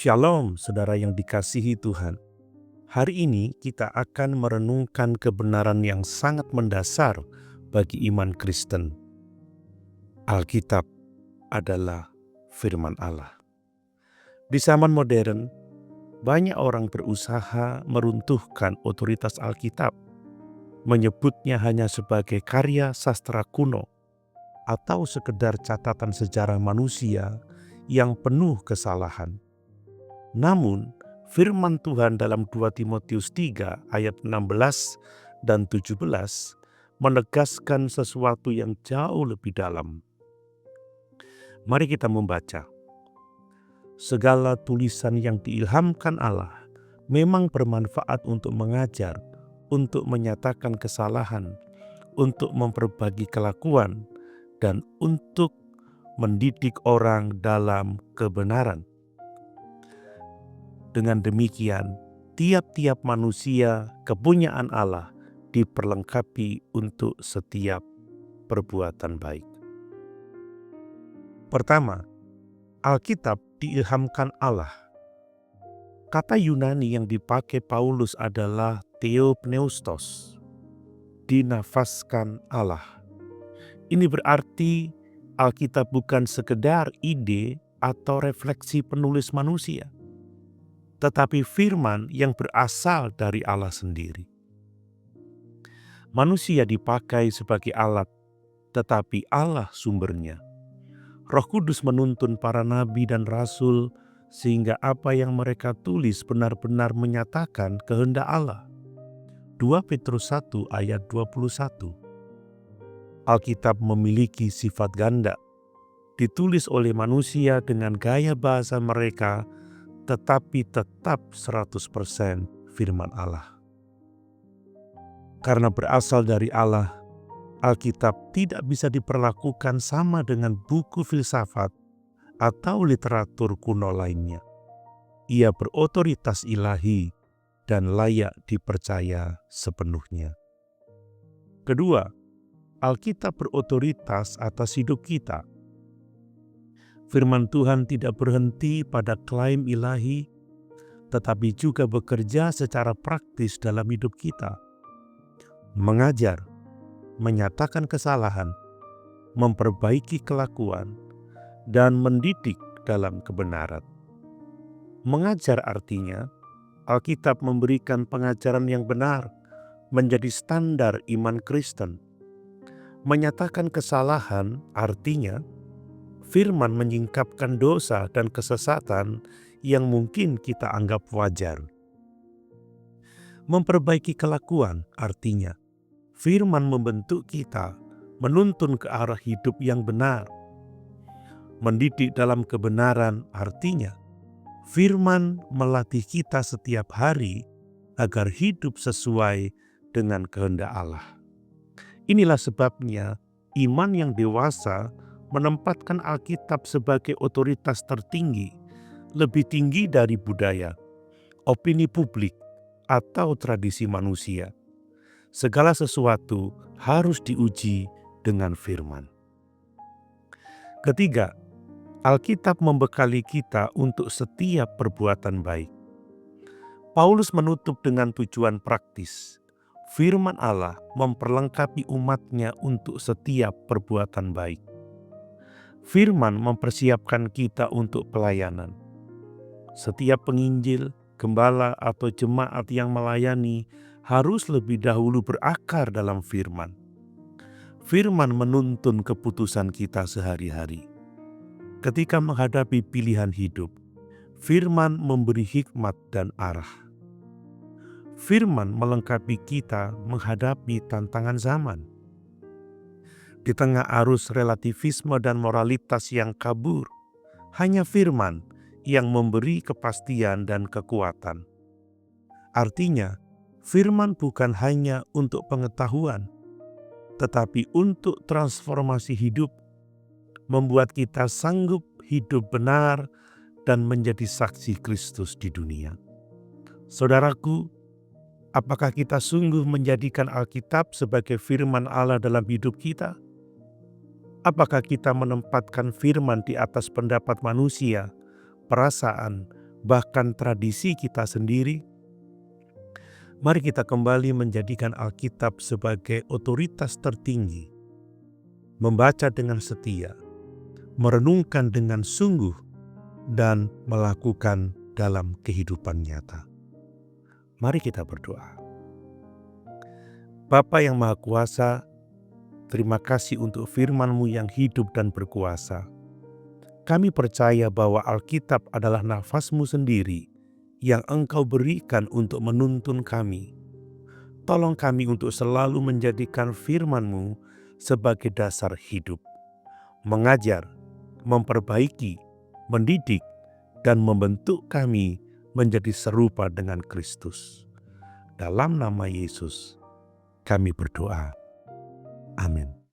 Shalom, saudara yang dikasihi Tuhan. Hari ini kita akan merenungkan kebenaran yang sangat mendasar bagi iman Kristen. Alkitab adalah firman Allah. Di zaman modern, banyak orang berusaha meruntuhkan otoritas Alkitab, menyebutnya hanya sebagai karya sastra kuno atau sekedar catatan sejarah manusia yang penuh kesalahan. Namun, firman Tuhan dalam 2 Timotius 3 ayat 16 dan 17 menegaskan sesuatu yang jauh lebih dalam. Mari kita membaca. Segala tulisan yang diilhamkan Allah memang bermanfaat untuk mengajar, untuk menyatakan kesalahan, untuk memperbaiki kelakuan, dan untuk mendidik orang dalam kebenaran. Dengan demikian, tiap-tiap manusia kepunyaan Allah diperlengkapi untuk setiap perbuatan baik. Pertama, Alkitab diilhamkan Allah. Kata Yunani yang dipakai Paulus adalah theopneustos, dinafaskan Allah. Ini berarti Alkitab bukan sekedar ide atau refleksi penulis manusia, tetapi firman yang berasal dari Allah sendiri. Manusia dipakai sebagai alat, tetapi Allah sumbernya. Roh Kudus menuntun para nabi dan rasul sehingga apa yang mereka tulis benar-benar menyatakan kehendak Allah. 2 Petrus 1 ayat 21. Alkitab memiliki sifat ganda, ditulis oleh manusia dengan gaya bahasa mereka, tetapi tetap 100% firman Allah. Karena berasal dari Allah, Alkitab tidak bisa diperlakukan sama dengan buku filsafat atau literatur kuno lainnya. Ia berotoritas ilahi dan layak dipercaya sepenuhnya. Kedua, Alkitab berotoritas atas hidup kita. Firman Tuhan tidak berhenti pada klaim ilahi, tetapi juga bekerja secara praktis dalam hidup kita. Mengajar, menyatakan kesalahan, memperbaiki kelakuan, dan mendidik dalam kebenaran. Mengajar artinya, Alkitab memberikan pengajaran yang benar, menjadi standar iman Kristen. Menyatakan kesalahan artinya, firman menyingkapkan dosa dan kesesatan yang mungkin kita anggap wajar. Memperbaiki kelakuan artinya, firman membentuk kita, menuntun ke arah hidup yang benar. Mendidik dalam kebenaran artinya, firman melatih kita setiap hari agar hidup sesuai dengan kehendak Allah. Inilah sebabnya iman yang dewasa menempatkan Alkitab sebagai otoritas tertinggi, lebih tinggi dari budaya, opini publik, atau tradisi manusia. Segala sesuatu harus diuji dengan firman. Ketiga, Alkitab membekali kita untuk setiap perbuatan baik. Paulus menutup dengan tujuan praktis. Firman Allah memperlengkapi umatnya untuk setiap perbuatan baik. Firman mempersiapkan kita untuk pelayanan. Setiap penginjil, gembala, atau jemaat yang melayani harus lebih dahulu berakar dalam firman. Firman menuntun keputusan kita sehari-hari. Ketika menghadapi pilihan hidup, firman memberi hikmat dan arah. Firman melengkapi kita menghadapi tantangan zaman. Di tengah arus relativisme dan moralitas yang kabur, hanya firman yang memberi kepastian dan kekuatan. Artinya, firman bukan hanya untuk pengetahuan, tetapi untuk transformasi hidup, membuat kita sanggup hidup benar dan menjadi saksi Kristus di dunia. Saudaraku, apakah kita sungguh menjadikan Alkitab sebagai firman Allah dalam hidup kita? Apakah kita menempatkan firman di atas pendapat manusia, perasaan, bahkan tradisi kita sendiri, mari kita kembali menjadikan Alkitab sebagai otoritas tertinggi, membaca dengan setia, merenungkan dengan sungguh, dan melakukan dalam kehidupan nyata. Mari kita berdoa. Bapa yang Maha Kuasa, terima kasih untuk firman-Mu yang hidup dan berkuasa. Kami percaya bahwa Alkitab adalah nafas-Mu sendiri yang Engkau berikan untuk menuntun kami. Tolong kami untuk selalu menjadikan firman-Mu sebagai dasar hidup, mengajar, memperbaiki, mendidik, dan membentuk kami menjadi serupa dengan Kristus. Dalam nama Yesus, kami berdoa. Amin.